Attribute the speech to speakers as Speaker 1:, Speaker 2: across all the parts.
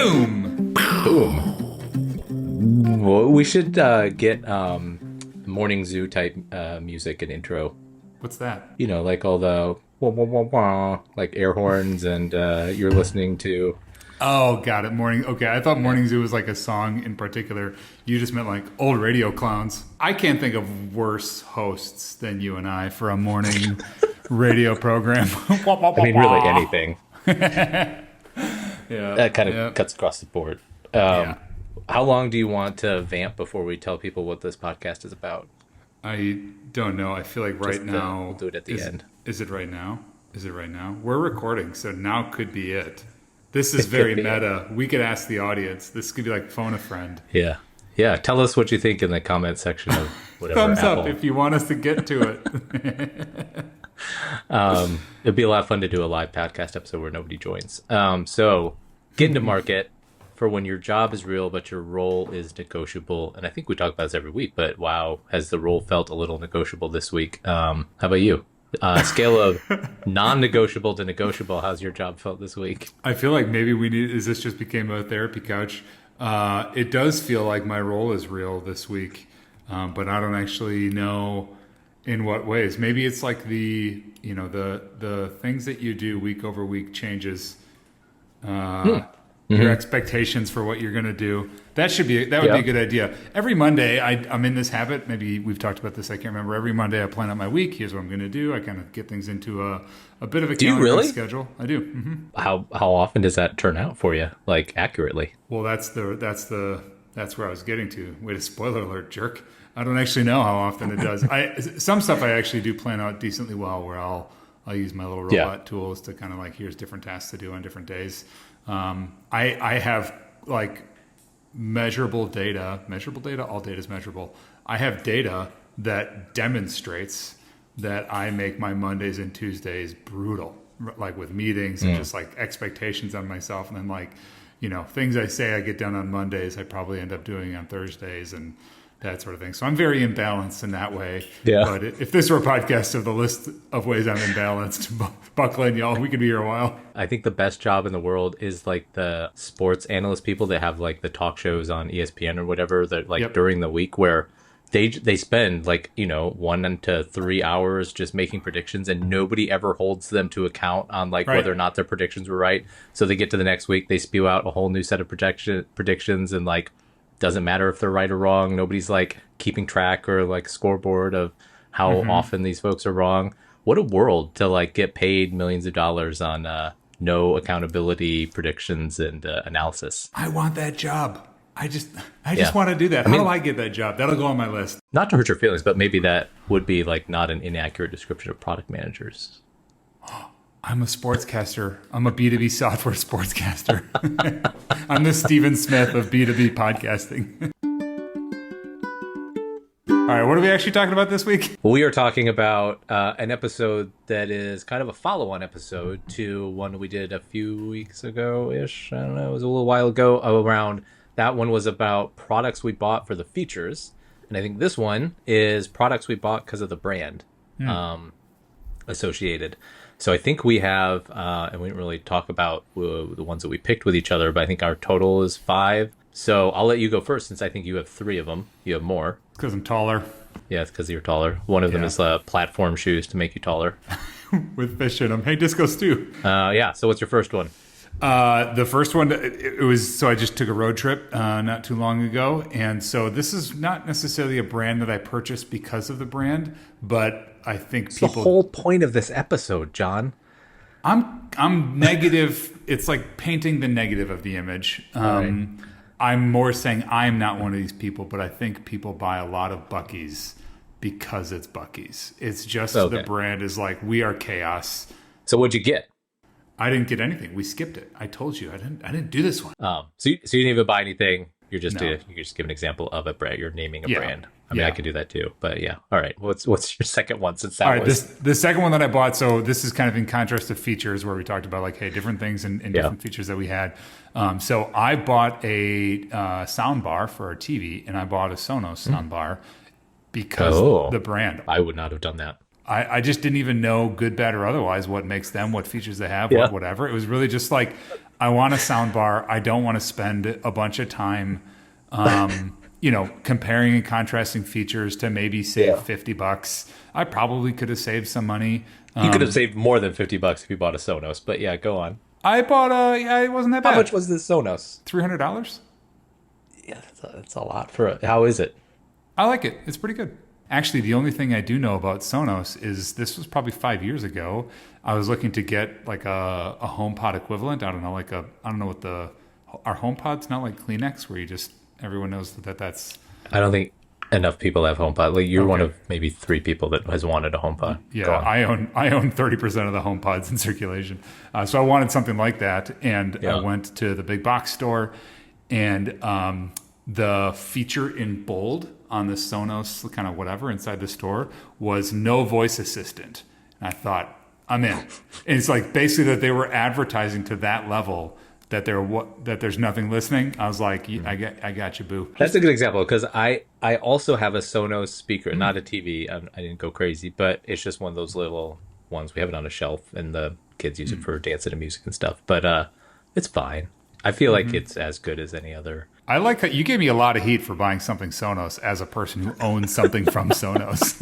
Speaker 1: Boom.
Speaker 2: Boom. Well, we should get morning zoo type music and intro.
Speaker 1: What's that?
Speaker 2: You know, like all the wah, wah, wah, wah, like air horns, and you're listening to.
Speaker 1: Oh, got it. Morning. Okay, I thought Morning Zoo was like a song in particular. You just meant like old radio clowns. I can't think of worse hosts than you and I for a morning radio program.
Speaker 2: I mean, really anything.
Speaker 1: Yeah,
Speaker 2: That kind of cuts across the board.
Speaker 1: Yeah.
Speaker 2: How long do you want to vamp before we tell people what this podcast is about?
Speaker 1: I don't know. I feel like right now.
Speaker 2: We'll do it at the end.
Speaker 1: Is it right now? Is it right now? We're recording, so now could be it. This is very meta. We could ask the audience. This could be like phone a friend.
Speaker 2: Yeah. Yeah. Tell us what you think in the comment section of whatever.
Speaker 1: Thumbs
Speaker 2: Apple.
Speaker 1: up if you want us to get to it.
Speaker 2: It'd be a lot of fun to do a live podcast episode where nobody joins. So get into market for when your job is real, but your role is negotiable. And I think we talk about this every week, but wow, has the role felt a little negotiable this week? How about you? Scale of non-negotiable to negotiable. How's your job felt this week?
Speaker 1: I feel like maybe this just became a therapy couch. It does feel like my role is real this week, but I don't actually know in what ways. Maybe it's like the things that you do week over week changes. Your expectations for what you're going to do. That would be a good idea. Every Monday, I'm in this habit. Maybe we've talked about this. I can't remember. Every Monday, I plan out my week. Here's what I'm going to do. I kind of get things into a bit of a calendar schedule. I do. Mm-hmm.
Speaker 2: How often does that turn out for you? Like accurately?
Speaker 1: Well, that's where I was getting to. Wait, a spoiler alert, jerk. I don't actually know how often it does. Some stuff I actually do plan out decently well, where I'll use my little robot tools to kind of like, here's different tasks to do on different days. I have like measurable data, all data is measurable. I have data that demonstrates that I make my Mondays and Tuesdays brutal, like with meetings and just like expectations on myself. And then like, things I say I get done on Mondays, I probably end up doing on Thursdays and that sort of thing. So I'm very imbalanced in that way. Yeah. But if this were a podcast of the list of ways I'm imbalanced, buckle in, y'all. We could be here a while.
Speaker 2: I think the best job in the world is like the sports analyst people that have like the talk shows on ESPN or whatever that like during the week where they spend like, 1 to 3 hours just making predictions and nobody ever holds them to account on like whether or not their predictions were right. So they get to the next week, they spew out a whole new set of predictions and like, doesn't matter if they're right or wrong. Nobody's like keeping track or like scoreboard of how often these folks are wrong. What a world to like get paid millions of dollars on no accountability predictions and analysis.
Speaker 1: I want that job. I just want to do that. How do I get that job? That'll go on my list.
Speaker 2: Not to hurt your feelings, but maybe that would be like not an inaccurate description of product managers.
Speaker 1: I'm a sportscaster. I'm a B2B software sportscaster. I'm the Stephen Smith of B2B podcasting. All right, what are we actually talking about this week?
Speaker 2: Well, we are talking about an episode that is kind of a follow-on episode to one we did a few weeks ago-ish. I don't know, it was a little while ago around. That one was about products we bought for the features. And I think this one is products we bought because of the brand associated. So I think we have, and we didn't really talk about the ones that we picked with each other, but I think our total is 5. So I'll let you go first since I think you have 3 of them. You have more.
Speaker 1: It's because I'm taller.
Speaker 2: Yeah, it's because you're taller. One of them is platform shoes to make you taller.
Speaker 1: With fish in them. Hey, Disco Stew.
Speaker 2: Yeah, so what's your first one?
Speaker 1: The first one, it was, so I just took a road trip not too long ago. And so this is not necessarily a brand that I purchased because of the brand, but I think
Speaker 2: it's the whole point of this episode, John.
Speaker 1: I'm negative. It's like painting the negative of the image.
Speaker 2: Right.
Speaker 1: I'm more saying I'm not one of these people, but I think people buy a lot of Buc-ee's because it's Buc-ee's. It's just the brand is like, we are chaos.
Speaker 2: So what'd you get?
Speaker 1: I didn't get anything. We skipped it. I told you I didn't do this one.
Speaker 2: So you didn't even buy anything. You're just you just give an example of a brand. You're naming a brand. I mean, I could do that too. But yeah, all right. What's your second one? Since that
Speaker 1: the second one that I bought. So this is kind of in contrast to features where we talked about like, hey, different things and different features that we had. So I bought a sound bar for our TV, and I bought a Sonos sound bar because the brand.
Speaker 2: I would not have done that.
Speaker 1: I just didn't even know, good, bad, or otherwise, what makes them, what features they have, whatever. It was really just like, I want a sound bar. I don't want to spend a bunch of time, comparing and contrasting features to maybe save $50. I probably could have saved some money.
Speaker 2: You could have saved more than $50 if you bought a Sonos, but yeah, go on.
Speaker 1: I bought it wasn't that bad.
Speaker 2: How much was this Sonos?
Speaker 1: $300.
Speaker 2: Yeah, that's a lot for it. How is it?
Speaker 1: I like it. It's pretty good. Actually, the only thing I do know about Sonos is this was probably 5 years ago. I was looking to get like a HomePod equivalent. I don't know what our HomePod's not like Kleenex where everyone knows that's.
Speaker 2: I don't think enough people have HomePod. Like you're one of maybe 3 people that has wanted a HomePod.
Speaker 1: Yeah, I own 30% of the HomePods in circulation. So I wanted something like that, and I went to the big box store, and the feature in bold on the Sonos kind of whatever inside the store was no voice assistant. And I thought, I'm in. And it's like basically that they were advertising to that level that there's nothing listening. I was like, I got you, boo.
Speaker 2: That's a good example because I also have a Sonos speaker, not a TV. I didn't go crazy, but it's just one of those little ones. We have it on a shelf, and the kids use it for dancing and music and stuff. But it's fine. I feel like it's as good as any other.
Speaker 1: I like that you gave me a lot of heat for buying something Sonos as a person who owns something from Sonos.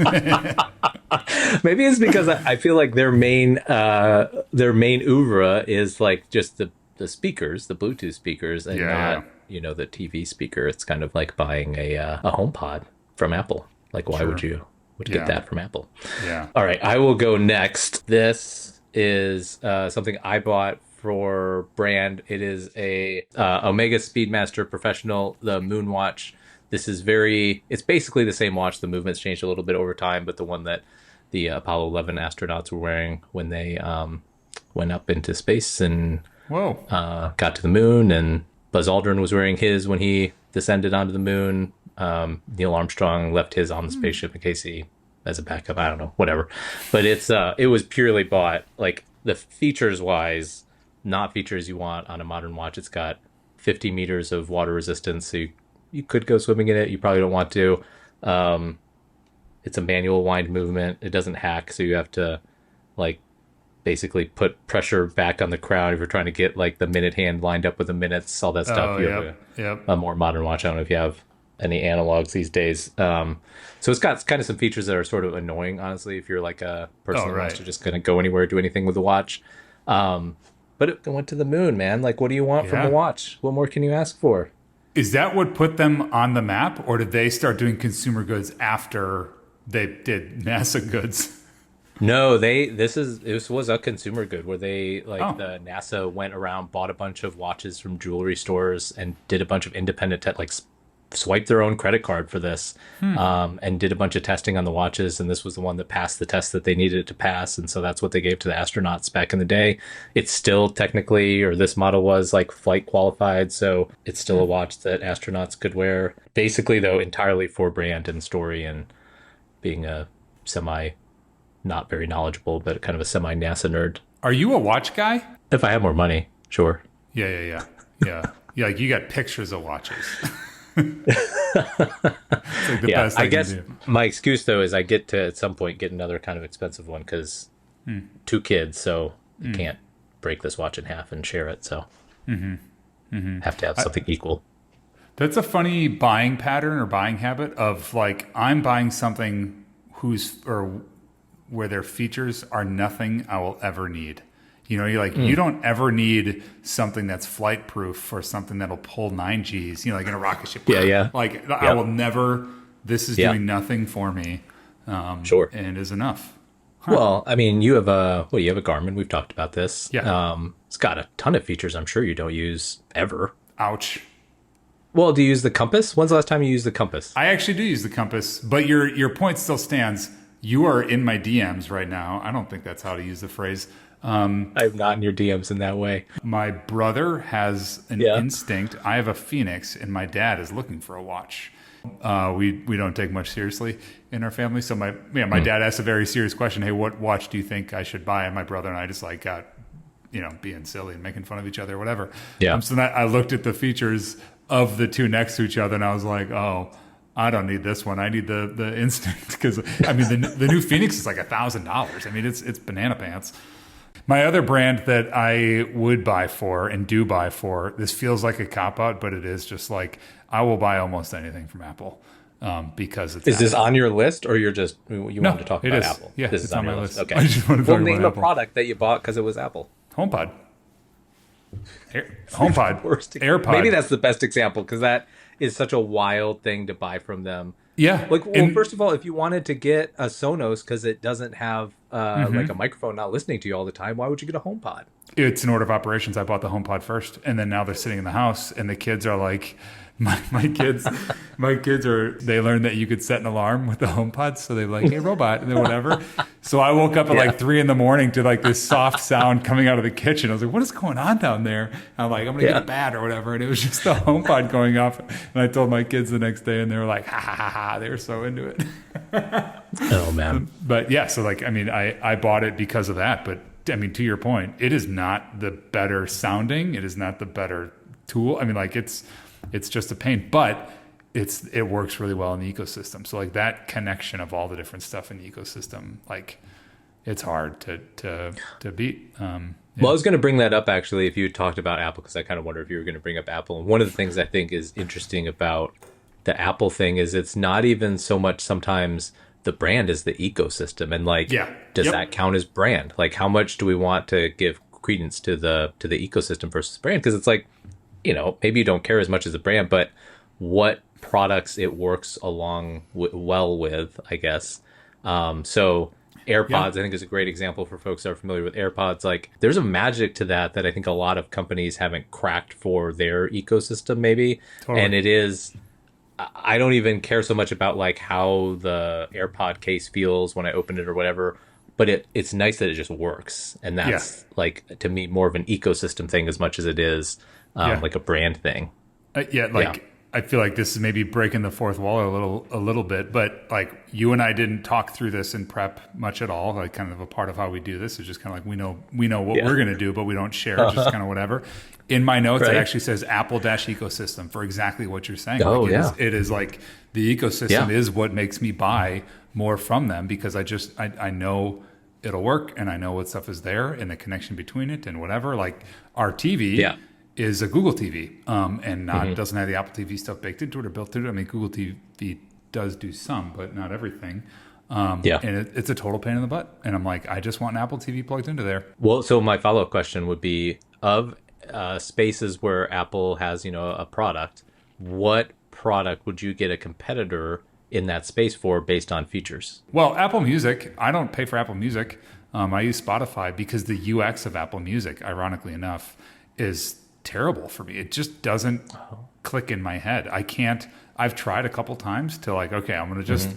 Speaker 2: Maybe it's because I feel like their main oeuvre is like just the speakers, the Bluetooth speakers, and not the TV speaker. It's kind of like buying a HomePod from Apple. Like, why would you get that from Apple?
Speaker 1: Yeah.
Speaker 2: All right, I will go next. This is something I bought for brand. It is a Omega Speedmaster Professional, the Moon Watch. This is it's basically the same watch. The movement's changed a little bit over time, but the one that the Apollo 11 astronauts were wearing when they went up into space and got to the moon, and Buzz Aldrin was wearing his when he descended onto the moon. Neil Armstrong left his on the spaceship in case as a backup. I don't know, whatever. But it was purely bought like the features wise. Not features you want on a modern watch. It's got 50 meters of water resistance, so you could go swimming in it. You probably don't want to. It's a manual wind movement. It doesn't hack, so you have to like basically put pressure back on the crown if you're trying to get like the minute hand lined up with the minutes, all that stuff. A more modern watch. I don't know if you have any analogs these days. So it's got kind of some features that are sort of annoying, honestly, if you're like a person who wants to just kind of go anywhere, do anything with the watch. But it went to the moon, man. Like, what do you want from a watch? What more can you ask for?
Speaker 1: Is that what put them on the map, or did they start doing consumer goods after they did NASA goods?
Speaker 2: No, this was a consumer good where they the NASA went around, bought a bunch of watches from jewelry stores, and did a bunch of independent swiped their own credit card for this, and did a bunch of testing on the watches, and this was the one that passed the test that they needed it to pass, and so that's what they gave to the astronauts back in the day. It's still technically, or this model was like flight qualified, so it's still a watch that astronauts could wear. Basically, though, entirely for brand and story, and being a semi not very knowledgeable, but kind of a semi NASA nerd.
Speaker 1: Are you a watch guy?
Speaker 2: If I have more money, sure.
Speaker 1: Yeah. Like you got pictures of watches. It's like the best
Speaker 2: I guess my excuse though is I get to at some point get another kind of expensive one because 2 kids, so you can't break this watch in half and share it. So have to have something equal.
Speaker 1: That's a funny buying pattern or buying habit of like I'm buying something where their features are nothing I will ever need. You're like, you don't ever need something that's flight proof or something that'll pull 9Gs, like in a rocket ship.
Speaker 2: Yeah.
Speaker 1: Like I will never, this is doing nothing for me.
Speaker 2: Sure.
Speaker 1: And is enough.
Speaker 2: Well, I mean, you have a Garmin. We've talked about this.
Speaker 1: Yeah.
Speaker 2: It's got a ton of features I'm sure you don't use ever.
Speaker 1: Ouch.
Speaker 2: Well, do you use the compass? When's the last time you used the compass?
Speaker 1: I actually do use the compass, but your point still stands. You are in my DMs right now. I don't think that's how to use the phrase.
Speaker 2: I'm not in your DMs in that way.
Speaker 1: My brother has an instinct. I have a Phoenix, and my dad is looking for a watch. We don't take much seriously in our family. So my dad asked a very serious question. Hey, what watch do you think I should buy? And my brother and I just got, being silly and making fun of each other or whatever.
Speaker 2: Yeah.
Speaker 1: So then I looked at the features of the two next to each other, and I was like, oh, I don't need this one. I need the Instinct because the new Phoenix is like $1,000. I mean, it's banana pants. My other brand that I would buy for and do buy for, this feels like a cop out, but it is just like I will buy almost anything from Apple because it's.
Speaker 2: Is this on your list, or you wanted to talk
Speaker 1: it
Speaker 2: about
Speaker 1: is.
Speaker 2: Apple?
Speaker 1: Yeah,
Speaker 2: this
Speaker 1: it's
Speaker 2: is
Speaker 1: on my
Speaker 2: your
Speaker 1: list.
Speaker 2: Okay.
Speaker 1: I just want to
Speaker 2: Well,
Speaker 1: talk
Speaker 2: name
Speaker 1: about
Speaker 2: a
Speaker 1: Apple.
Speaker 2: product that you bought because it was Apple.
Speaker 1: HomePod.
Speaker 2: Worst.
Speaker 1: AirPod.
Speaker 2: Maybe that's the best example because that is such a wild thing to buy from them.
Speaker 1: Yeah.
Speaker 2: Like, well, first of all, if you wanted to get a Sonos because it doesn't have like a microphone not listening to you all the time, why would you get a HomePod?
Speaker 1: It's an order of operations. I bought the HomePod first, and then now they're sitting in the house, and the kids are like, my kids they learned that you could set an alarm with the HomePod, so they're like, hey robot, and then whatever. So I woke up at like 3 a.m. to like this soft sound coming out of the kitchen. I was like, what is going on down there? And I'm like, I'm gonna get a bat or whatever, and it was just the HomePod going off. And I told my kids the next day, and they were like, ha ha ha ha. They were so into it.
Speaker 2: Oh man.
Speaker 1: But yeah, so like, I mean, I bought it because of that, but I mean, to your point, it is not the better sounding. It is not the better tool. I mean, like it's just a pain, but it works really well in the ecosystem. So like that connection of all the different stuff in the ecosystem, like it's hard to beat. Yeah.
Speaker 2: Well, I was going to bring that up actually if you had talked about Apple, because I kind of wonder if you were going to bring up Apple. And one of the things I think is interesting about the Apple thing is it's not even so much sometimes the brand is the ecosystem, and like, does that count as brand? Like, how much do we want to give credence to the ecosystem versus brand? Because it's like, you know, maybe you don't care as much as the brand, but what products it works along well with, I guess. So AirPods, I think, is a great example for folks that are familiar with AirPods. Like, there's a magic to that I think a lot of companies haven't cracked for their ecosystem, maybe. Totally. And it is. I don't even care so much about like how the AirPod case feels when I open it or whatever, but it's nice that it just works. And that's like, to me, more of an ecosystem thing as much as it is like a brand thing.
Speaker 1: I feel like this is maybe breaking the fourth wall a little bit, but like you and I didn't talk through this in prep much at all. Like kind of a part of how we do this is just kind of like we know what we're going to do, but we don't share, just kind of whatever. In my notes, it actually says Apple-ecosystem for exactly what you're saying.
Speaker 2: Oh,
Speaker 1: like it is like the ecosystem is what makes me buy more from them because I know it'll work and I know what stuff is there and the connection between it and whatever. Like our TV is a Google TV and doesn't have the Apple TV stuff baked into it or built into it. I mean, Google TV does do some, but not everything. And it's a total pain in the butt. And I'm like, I just want an Apple TV plugged into there.
Speaker 2: Well, so my follow-up question would be, of spaces where Apple has, a product, what product would you get a competitor in that space for based on features?
Speaker 1: Well, Apple Music, I don't pay for Apple Music. I use Spotify because the UX of Apple Music, ironically enough, is terrible for me. It just doesn't click in my head. I've tried a couple times to like, okay, I'm going to just,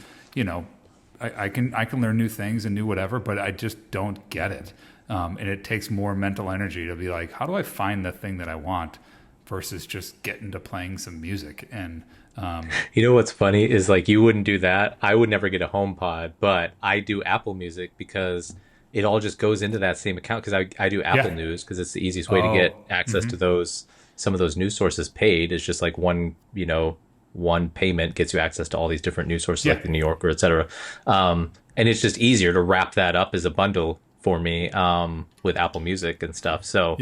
Speaker 1: I can learn new things and new whatever, but I just don't get it. And it takes more mental energy to be like, how do I find the thing that I want versus just getting to playing some music? And
Speaker 2: what's funny is like you wouldn't do that. I would never get a HomePod, but I do Apple Music because it all just goes into that same account because I do Apple News because it's the easiest way to get access to some of those news sources paid. It's just like one payment gets you access to all these different news sources like the New Yorker, et cetera. And it's just easier to wrap that up as a bundle for me with Apple Music and stuff. So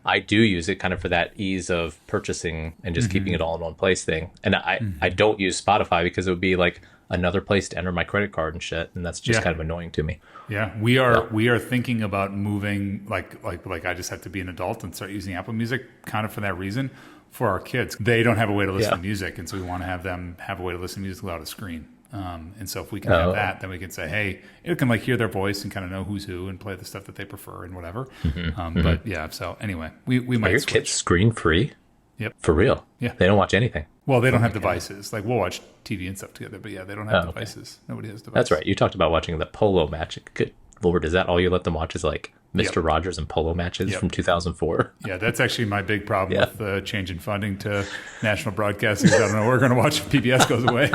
Speaker 2: I do use it kind of for that ease of purchasing and just keeping it all in one place thing. And I don't use Spotify because it would be like another place to enter my credit card and shit. And that's just kind of annoying to me.
Speaker 1: Yeah. We are thinking about moving like I just have to be an adult and start using Apple Music kind of for that reason for our kids. They don't have a way to listen to music. And so we want to have them have a way to listen to music without a screen. And so if we can have that, then we can say, hey, it can like hear their voice and kind of know who's who and play the stuff that they prefer and whatever. But yeah, so anyway, we might
Speaker 2: Are your
Speaker 1: switch.
Speaker 2: kids screen free?
Speaker 1: Yep.
Speaker 2: For real?
Speaker 1: Yeah.
Speaker 2: They don't watch anything.
Speaker 1: Well, they don't have devices. Like we'll watch TV and stuff together, but yeah, they don't have devices. Nobody has devices.
Speaker 2: That's right. You talked about watching the polo match. Good Lord, is that all you let them watch is like Mr. Rogers and polo matches from 2004? Yeah,
Speaker 1: that's actually my big problem with the change in funding to national broadcasting. I don't know. We're going to watch if PBS goes away.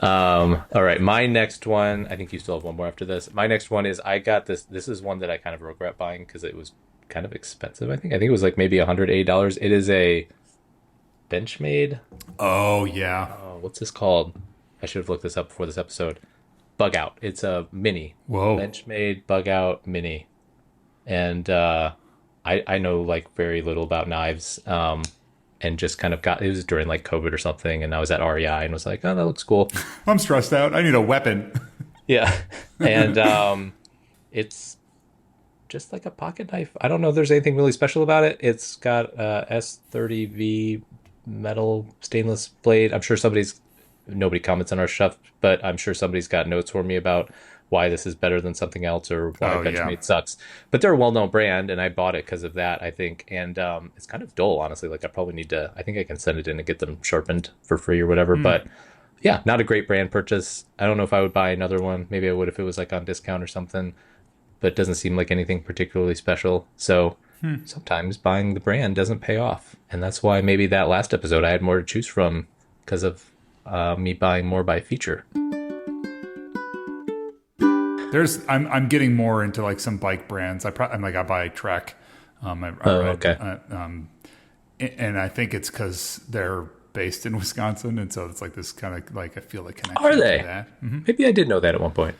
Speaker 2: All right. My next one, I think you still have one more after this. My next one is I got this. This is one that I kind of regret buying because it was kind of expensive. I think it was like maybe $180. It is a Benchmade.
Speaker 1: Oh, yeah.
Speaker 2: What's this called? I should have looked this up before this episode. Bug Out. It's a mini.
Speaker 1: Whoa.
Speaker 2: Benchmade Bug Out mini. And I know like very little about knives. And just kind of it was during like COVID or something, and I was at REI and was like, oh, that looks cool.
Speaker 1: I'm stressed out. I need a weapon.
Speaker 2: Yeah. And it's just like a pocket knife. I don't know if there's anything really special about it. It's got a S30V metal stainless blade. I'm sure nobody comments on our stuff, but I'm sure somebody's got notes for me about why this is better than something else or why Benchmade sucks. But they're a well-known brand, and I bought it because of that, I think. And it's kind of dull, honestly. Like, I probably need to, I think I can send it in and get them sharpened for free or whatever. But yeah, not a great brand purchase. I don't know if I would buy another one. Maybe I would if it was like on discount or something, but it doesn't seem like anything particularly special. So sometimes buying the brand doesn't pay off. And that's why maybe that last episode I had more to choose from because of me buying more by feature.
Speaker 1: I'm getting more into like some bike brands. I buy Trek.
Speaker 2: Okay.
Speaker 1: And I think it's because they're based in Wisconsin, and so it's like this kind of like I feel a connection.
Speaker 2: Are they?
Speaker 1: To that. Mm-hmm.
Speaker 2: Maybe I did know that at one point.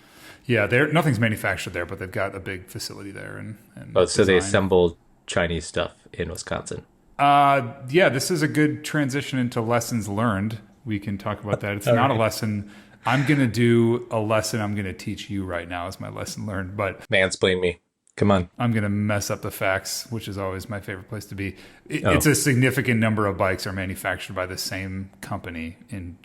Speaker 1: Yeah, nothing's manufactured there, but they've got a big facility there. And
Speaker 2: so they assemble Chinese stuff in Wisconsin.
Speaker 1: Yeah, this is a good transition into lessons learned. We can talk about that. It's not a lesson. I'm going to do a lesson I'm going to teach you right now as my lesson learned. But
Speaker 2: mansplain me. Come on.
Speaker 1: I'm going to mess up the facts, which is always my favorite place to be. It's a significant number of bikes are manufactured by the same company in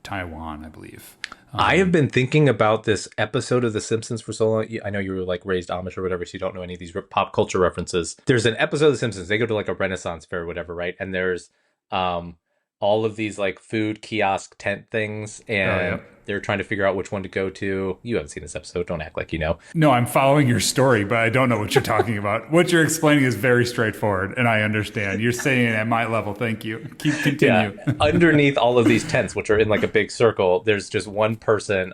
Speaker 1: Taiwan, I believe.
Speaker 2: I have been thinking about this episode of The Simpsons for so long. I know you were like raised Amish or whatever, so you don't know any of these pop culture references. There's an episode of The Simpsons. They go to like a Renaissance fair or whatever, right? And there's all of these like food kiosk tent things, and they're trying to figure out which one to go to. You haven't seen this episode. Don't act like you know.
Speaker 1: No, I'm following your story, but I don't know what you're talking about. What you're explaining is very straightforward, and I understand. You're saying it at my level. Thank you. Continue.
Speaker 2: Yeah. Underneath all of these tents, which are in like a big circle, there's just one person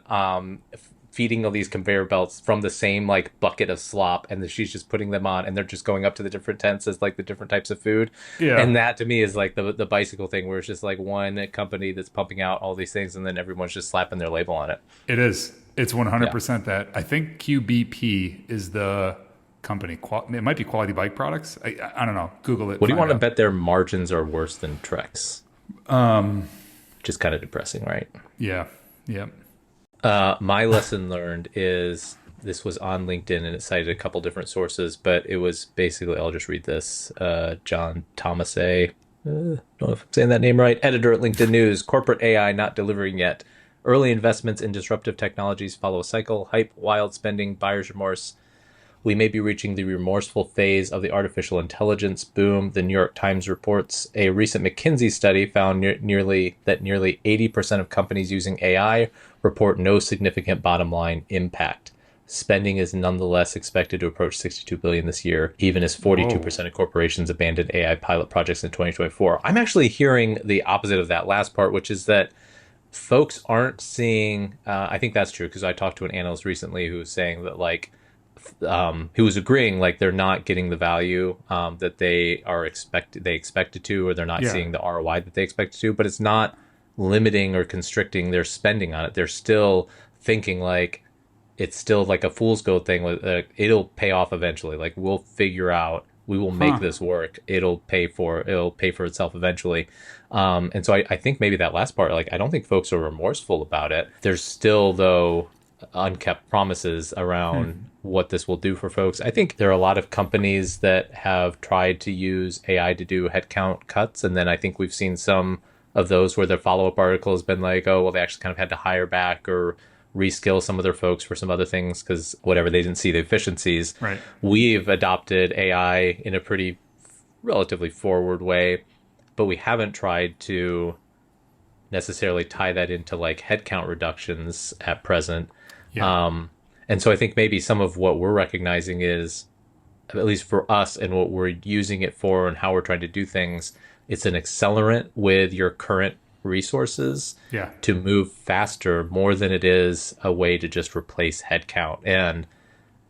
Speaker 2: feeding all these conveyor belts from the same like bucket of slop, and she's just putting them on, and they're just going up to the different tents as like the different types of food. Yeah. And that to me is like the bicycle thing, where it's just like one company that's pumping out all these things, and then everyone's just slapping their label on it.
Speaker 1: It is. It's 100% that. I think QBP is the company. It might be Quality Bike Products. I don't know. Google it.
Speaker 2: What do you want to bet their margins are worse than Trek's? Which is kind of depressing, right?
Speaker 1: Yeah. Yeah.
Speaker 2: My lesson learned is, this was on LinkedIn and it cited a couple different sources, but it was basically, I'll just read this. John Thomas I don't know if I'm saying that name right. Editor at LinkedIn News. Corporate AI not delivering yet. Early investments in disruptive technologies follow a cycle. Hype, wild spending, buyer's remorse. We may be reaching the remorseful phase of the artificial intelligence boom, the New York Times reports. A recent McKinsey study found nearly 80% of companies using AI report no significant bottom line impact. Spending is nonetheless expected to approach $62 billion this year, even as 42% of corporations abandoned AI pilot projects in 2024. I'm actually hearing the opposite of that last part, which is that folks aren't seeing, I think that's true, because I talked to an analyst recently who was saying that like, who was agreeing like they're not getting the value that they expected to, or they're not seeing the ROI that they expected to, but it's not limiting or constricting their spending on it. They're still thinking like it's still like a fool's gold thing. It'll pay off eventually. Like we will make this work. It'll pay for itself eventually. And so I think maybe that last part, like I don't think folks are remorseful about it. There's still though unkept promises around what this will do for folks. I think there are a lot of companies that have tried to use AI to do headcount cuts, and then I think we've seen some of those where their follow-up article has been like, oh, well, they actually kind of had to hire back or reskill some of their folks for some other things because whatever, they didn't see the efficiencies.
Speaker 1: Right.
Speaker 2: We've adopted AI in a pretty relatively forward way, but we haven't tried to necessarily tie that into like headcount reductions at present. Yeah. And so I think maybe some of what we're recognizing is, at least for us and what we're using it for and how we're trying to do things, it's an accelerant with your current resources to move faster more than it is a way to just replace headcount. And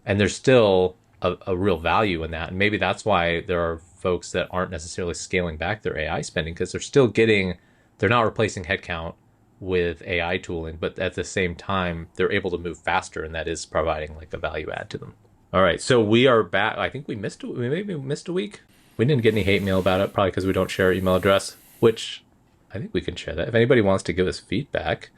Speaker 2: there's still a real value in that. And maybe that's why there are folks that aren't necessarily scaling back their AI spending, because they're not replacing headcount. with AI tooling, but at the same time, they're able to move faster, and that is providing like a value add to them. All right, so we are back. I think we maybe missed a week. We didn't get any hate mail about it, probably because we don't share our email address, which I think we can share that. If anybody wants to give us feedback,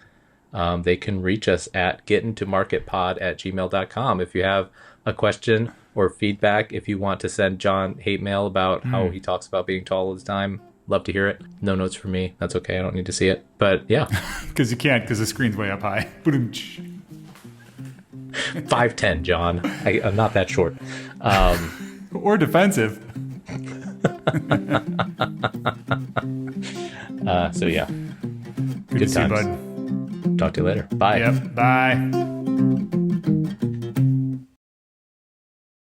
Speaker 2: they can reach us at getintomarketpod@gmail.com. If you have a question or feedback, if you want to send John hate mail about how he talks about being tall all the time, love to hear it. No notes for me. That's okay. I don't need to see it. But yeah.
Speaker 1: Because you can't, because the screen's way up high.
Speaker 2: 5'10", John. I'm not that short.
Speaker 1: Or defensive.
Speaker 2: So yeah.
Speaker 1: Good to see you,
Speaker 2: times.
Speaker 1: bud.
Speaker 2: Talk to you later. Bye.
Speaker 1: Yep. Bye.